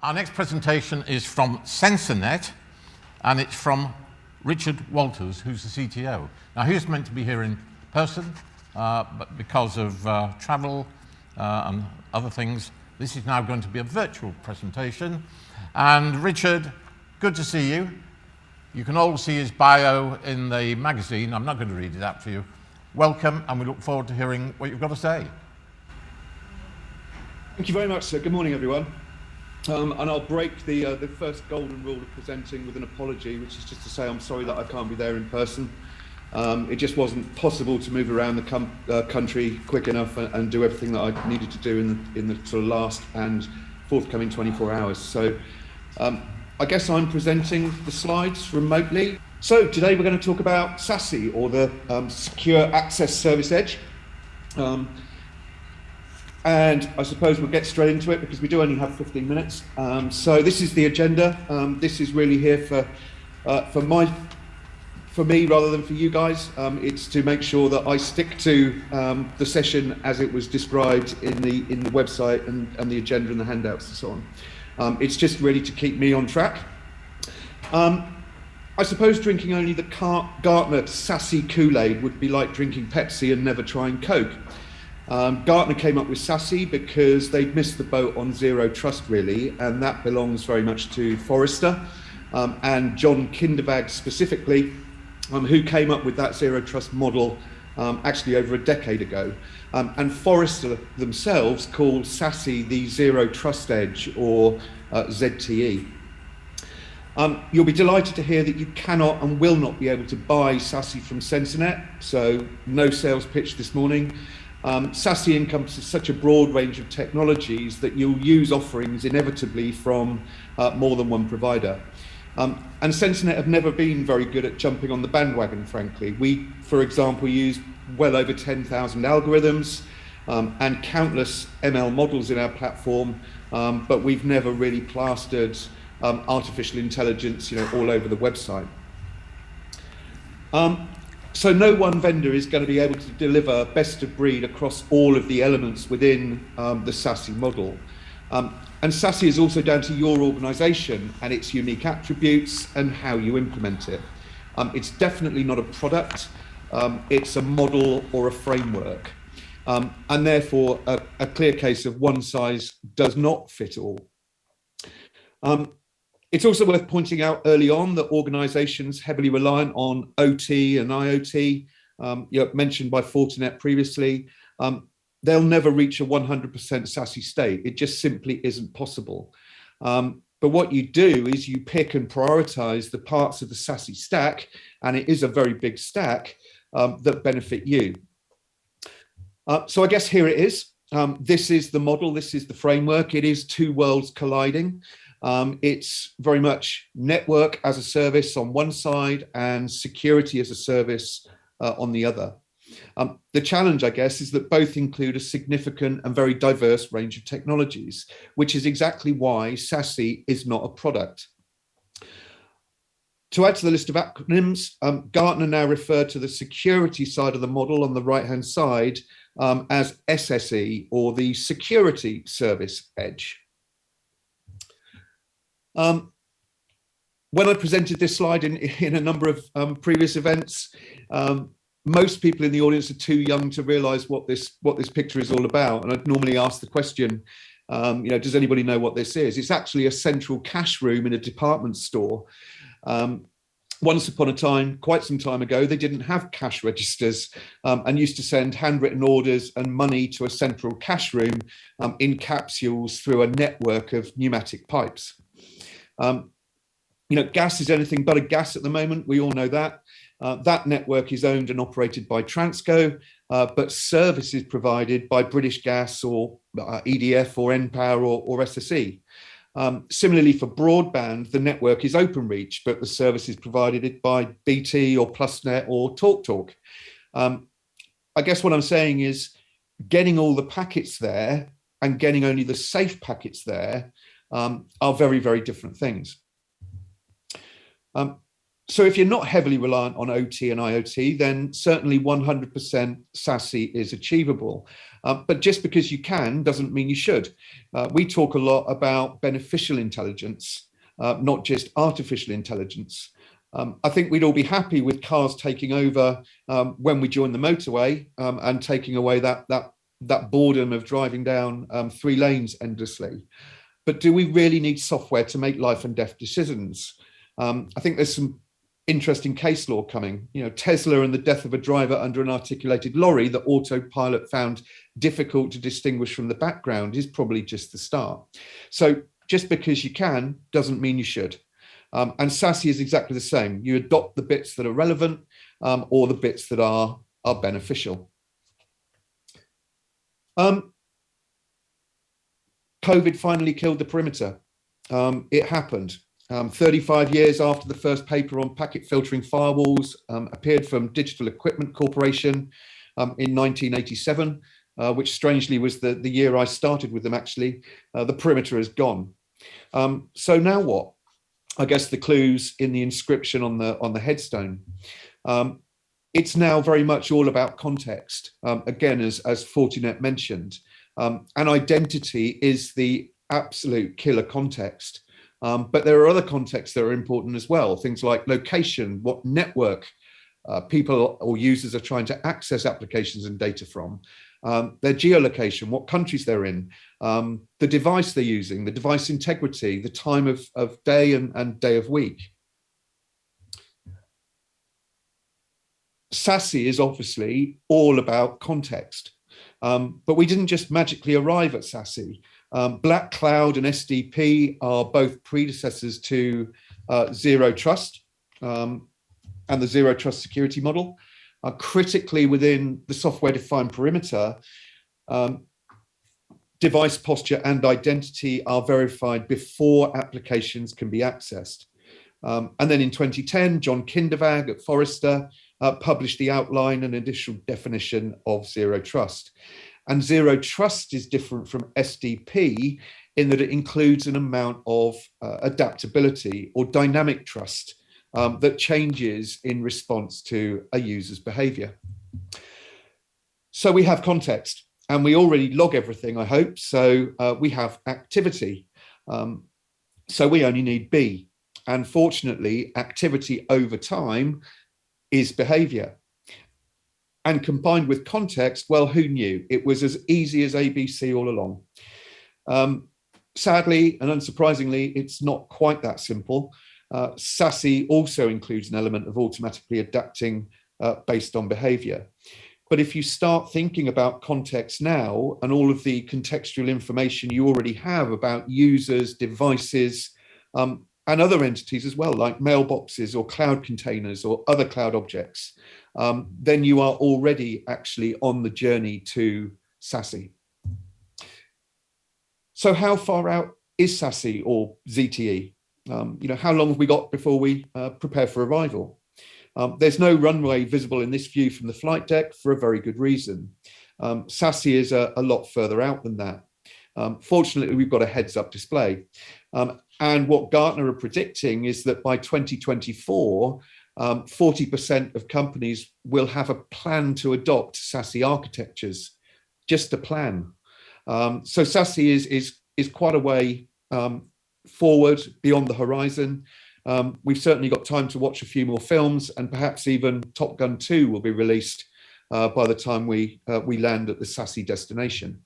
Our next presentation is from censornet, and it's from Richard Walters, who's the CTO. Now, he was meant to be here in person, but because of travel and other things, this is now going to be a virtual presentation. And Richard, good to see you. You can all see his bio in the magazine. I'm not going to read it out for you. Welcome, and we look forward to hearing what you've got to say. Thank you very much, sir. Good morning, everyone. And I'll break the first golden rule of presenting with an apology, which is just to say I'm sorry that I can't be there in person. It just wasn't possible to move around the country quick enough and do everything that I needed to do in the sort of last and forthcoming 24 hours. So I guess I'm presenting the slides remotely. So today we're going to talk about SASE, or the Secure Access Service Edge. And I suppose we'll get straight into it because we do only have 15 minutes. So this is the agenda. This is really here for me rather than for you guys. It's to make sure that I stick to the session as it was described in the website and the agenda and the handouts and so on. It's just really to keep me on track. I suppose drinking only the Gartner SASE Kool-Aid would be like drinking Pepsi and never trying Coke. Gartner came up with SASE because they'd missed the boat on Zero Trust, really, and that belongs very much to Forrester and John Kindervag specifically, who came up with that Zero Trust model actually over a decade ago. And Forrester themselves called SASE the Zero Trust Edge, or ZTE. You'll be delighted to hear that you cannot and will not be able to buy SASE from censornet, so no sales pitch this morning. SASE encompasses such a broad range of technologies that you'll use offerings inevitably from more than one provider. And censornet have never been very good at jumping on the bandwagon, frankly. We, for example, use well over 10,000 algorithms and countless ML models in our platform, but we've never really plastered artificial intelligence, all over the website. So no one vendor is going to be able to deliver best of breed across all of the elements within the SASE model. And SASE is also down to your organization and its unique attributes and how you implement it. It's definitely not a product, it's a model or a framework. And therefore a clear case of one size does not fit all. It's also worth pointing out early on that organizations heavily reliant on OT and IoT, mentioned by Fortinet previously, they'll never reach a 100% SASE state. It just simply isn't possible. But what you do is you pick and prioritize the parts of the SASE stack, and it is a very big stack, that benefit you. So I guess here it is. This is the model, this is the framework. It is two worlds colliding. It's very much network as a service on one side and security as a service on the other. The challenge, I guess, is that both include a significant and very diverse range of technologies, which is exactly why SASE is not a product. To add to the list of acronyms, Gartner now refer to the security side of the model on the right-hand side as SSE, or the Security Service Edge. When I presented this slide in a number of previous events, most people in the audience are too young to realize what this picture is all about. And I'd normally ask the question, does anybody know what this is? It's actually a central cash room in a department store. Once upon a time, quite some time ago, they didn't have cash registers and used to send handwritten orders and money to a central cash room in capsules through a network of pneumatic pipes. Gas is anything but a gas at the moment. We all know that. That network is owned and operated by Transco, but service is provided by British Gas or EDF or npower or SSE. Similarly, for broadband, the network is Openreach, but the service is provided by BT or PlusNet or TalkTalk. I guess what I'm saying is getting all the packets there and getting only the safe packets there are very, very different things. So if you're not heavily reliant on OT and IoT, then certainly 100% SASE is achievable. But just because you can doesn't mean you should. We talk a lot about beneficial intelligence, not just artificial intelligence. I think we'd all be happy with cars taking over when we join the motorway and taking away that boredom of driving down 3 lanes endlessly. But do we really need software to make life and death decisions? I think there's some interesting case law coming. Tesla and the death of a driver under an articulated lorry that autopilot found difficult to distinguish from the background is probably just the start. So just because you can doesn't mean you should. And SASE is exactly the same. You adopt the bits that are relevant or the bits that are beneficial. COVID finally killed the perimeter. It happened. 35 years after the first paper on packet filtering firewalls appeared from Digital Equipment Corporation in 1987, which strangely was the year I started with them actually, the perimeter is gone. So now what? I guess the clue's in the inscription on the headstone. It's now very much all about context. Again, as Fortinet mentioned, and identity is the absolute killer context. But there are other contexts that are important as well. Things like location, what network people or users are trying to access applications and data from, their geolocation, what countries they're in, the device they're using, the device integrity, the time of day and day of week. SASE is obviously all about context, but we didn't just magically arrive at SASE. Black Cloud and SDP are both predecessors to Zero Trust and the Zero Trust security model. Critically within the software-defined perimeter, device posture and identity are verified before applications can be accessed. And then in 2010, John Kindervag at Forrester published the outline and initial definition of Zero Trust. And Zero Trust is different from SDP in that it includes an amount of adaptability or dynamic trust that changes in response to a user's behavior. So we have context and we already log everything, I hope. So we have activity. So we only need B. And fortunately, activity over time is behavior. And combined with context, well, who knew? It was as easy as ABC all along. Sadly and unsurprisingly, it's not quite that simple. SASE also includes an element of automatically adapting based on behavior. But if you start thinking about context now and all of the contextual information you already have about users, devices, and other entities as well, like mailboxes or cloud containers or other cloud objects, then you are already actually on the journey to SASE. So how far out is SASE or ZTE? How long have we got before we prepare for arrival? There's no runway visible in this view from the flight deck for a very good reason. SASE is a lot further out than that. Fortunately, we've got a heads-up display. And what Gartner are predicting is that by 2024, 40% of companies will have a plan to adopt SASE architectures, just a plan. So SASE is quite a way forward beyond the horizon. We've certainly got time to watch a few more films, and perhaps even Top Gun 2 will be released by the time we land at the SASE destination.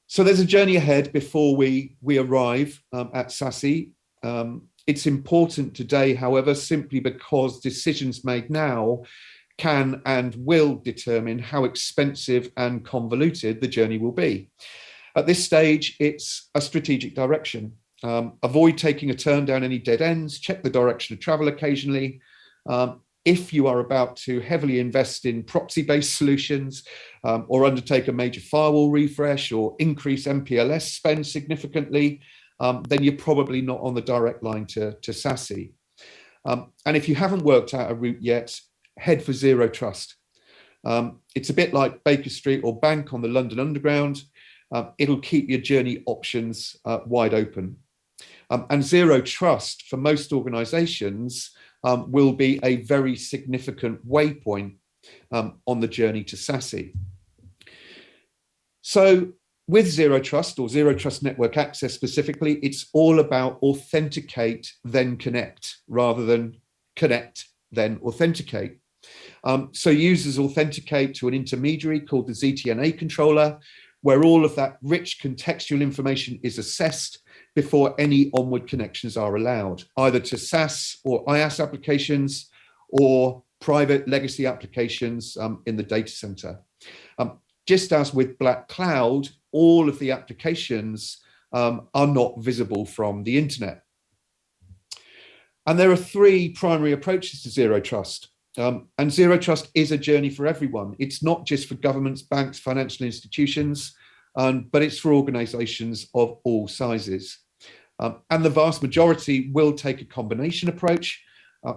So there's a journey ahead before we arrive at SASE. It's important today, however, simply because decisions made now can and will determine how expensive and convoluted the journey will be. At this stage, it's a strategic direction. Avoid taking a turn down any dead ends, check the direction of travel occasionally. If you are about to heavily invest in proxy-based solutions or undertake a major firewall refresh or increase MPLS spend significantly, then you're probably not on the direct line to SASE. And if you haven't worked out a route yet, head for Zero Trust. It's a bit like Baker Street or Bank on the London Underground. It'll keep your journey options wide open. And Zero Trust for most organizations will be a very significant waypoint on the journey to SASE. So with Zero Trust or Zero Trust Network Access specifically, it's all about authenticate, then connect, rather than connect, then authenticate. So users authenticate to an intermediary called the ZTNA controller, where all of that rich contextual information is assessed before any onward connections are allowed, either to SaaS or IaaS applications or private legacy applications in the data center. Just as with Black Cloud, all of the applications are not visible from the internet. And there are three primary approaches to Zero Trust. And Zero Trust is a journey for everyone. It's not just for governments, banks, financial institutions, but it's for organizations of all sizes. And the vast majority will take a combination approach.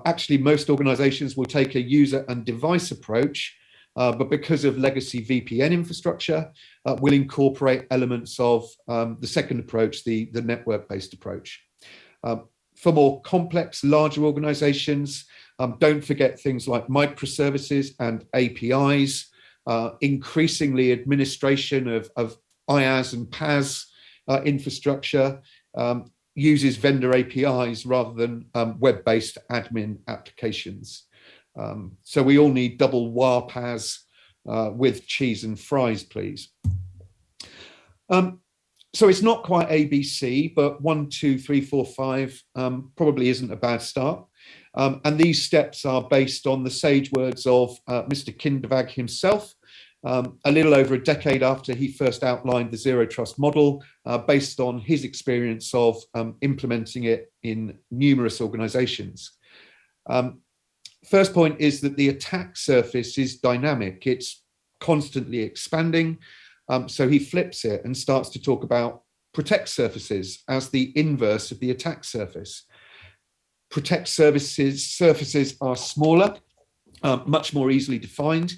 Actually, most organizations will take a user and device approach, but because of legacy VPN infrastructure, will incorporate elements of the second approach, the network-based approach. For more complex, larger organizations, don't forget things like microservices and APIs, increasingly administration of IaaS and PaaS infrastructure uses vendor APIs rather than web-based admin applications. So we all need double WAR PaaS with cheese and fries, please. So it's not quite ABC, but 1, 2, 3, 4, 5 probably isn't a bad start. And these steps are based on the sage words of Mr. Kindervag himself, a little over a decade after he first outlined the Zero Trust model, based on his experience of implementing it in numerous organizations. First point is that the attack surface is dynamic. It's constantly expanding. So he flips it and starts to talk about protect surfaces as the inverse of the attack surface. Protect surfaces are smaller, much more easily defined.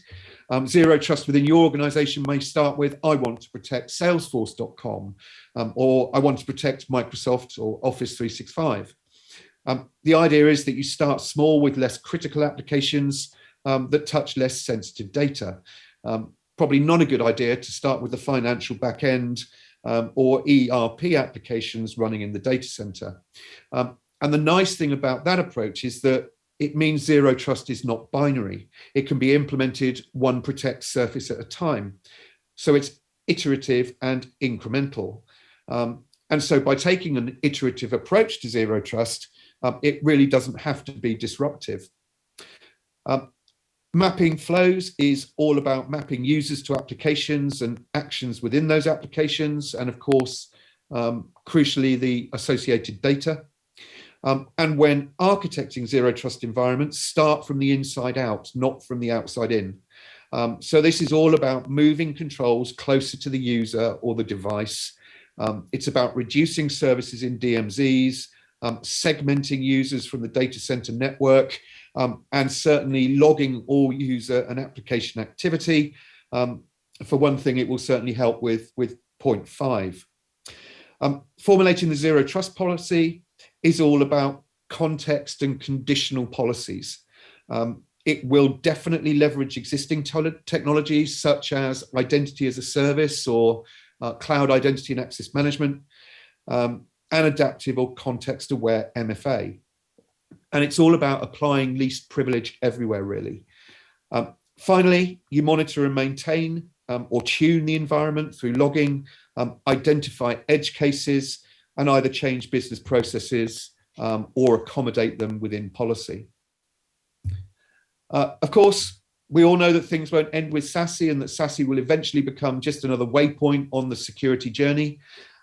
Zero Trust within your organization may start with, I want to protect Salesforce.com, or I want to protect Microsoft or Office 365. The idea is that you start small with less critical applications that touch less sensitive data. Probably not a good idea to start with the financial backend or ERP applications running in the data center. And the nice thing about that approach is that it means Zero Trust is not binary. It can be implemented one protect surface at a time. So it's iterative and incremental. And so by taking an iterative approach to Zero Trust, it really doesn't have to be disruptive. Mapping flows is all about mapping users to applications and actions within those applications, and of course, crucially, the associated data. And when architecting Zero Trust environments, start from the inside out, not from the outside in. So this is all about moving controls closer to the user or the device. It's about reducing services in DMZs, segmenting users from the data center network, and certainly logging all user and application activity. For one thing, it will certainly help with point 5. Formulating the Zero Trust policy is all about context and conditional policies. It will definitely leverage existing technologies such as identity as a service or cloud identity and access management, and adaptive or context-aware MFA. And it's all about applying least privilege everywhere, really. Finally, you monitor and maintain or tune the environment through logging, identify edge cases, and either change business processes or accommodate them within policy. Of course, we all know that things won't end with SASE and that SASE will eventually become just another waypoint on the security journey.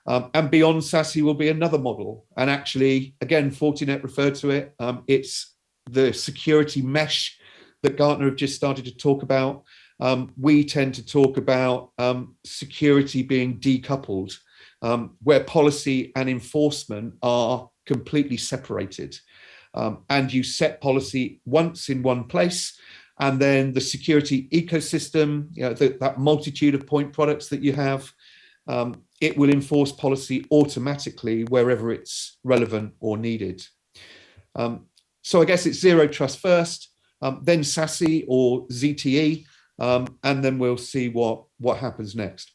And beyond SASE will be another model. And actually, again, Fortinet referred to it. It's the security mesh that Gartner have just started to talk about. We tend to talk about security being decoupled, where policy and enforcement are completely separated. And you set policy once in one place, and then the security ecosystem, that multitude of point products that you have, it will enforce policy automatically wherever it's relevant or needed. So I guess it's Zero Trust first, then SASE or ZTE, and then we'll see what happens next.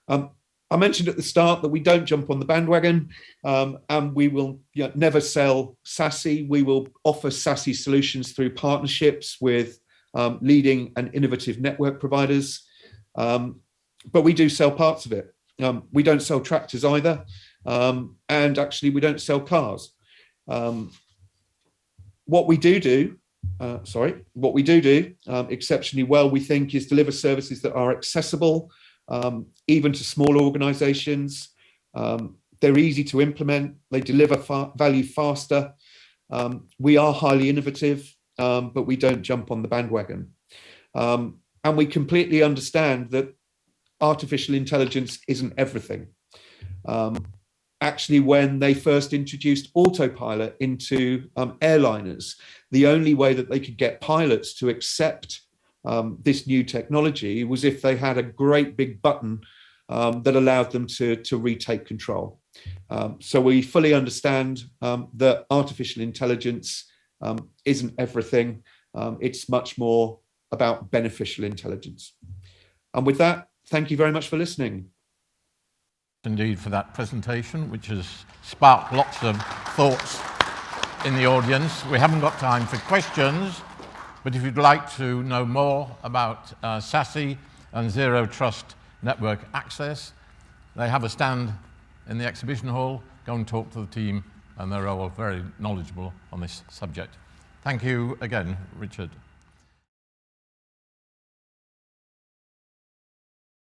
I mentioned at the start that we don't jump on the bandwagon, and we will never sell SASE. We will offer SASE solutions through partnerships with leading and innovative network providers, but we do sell parts of it. We don't sell tractors either, and actually we don't sell cars. What we do exceptionally well, we think, is deliver services that are accessible, even to small organizations. They're easy to implement, they deliver value faster. We are highly innovative, but we don't jump on the bandwagon. And we completely understand that artificial intelligence isn't everything. Actually, when they first introduced autopilot into airliners, the only way that they could get pilots to accept this new technology was if they had a great big button that allowed them to retake control. So we fully understand that artificial intelligence isn't everything. It's much more about beneficial intelligence. And with that, thank you very much for listening. Indeed, for that presentation, which has sparked lots of thoughts in the audience. We haven't got time for questions, but if you'd like to know more about SASE and Zero Trust Network Access, they have a stand in the exhibition hall. Go and talk to the team, and they're all very knowledgeable on this subject. Thank you again, Richard.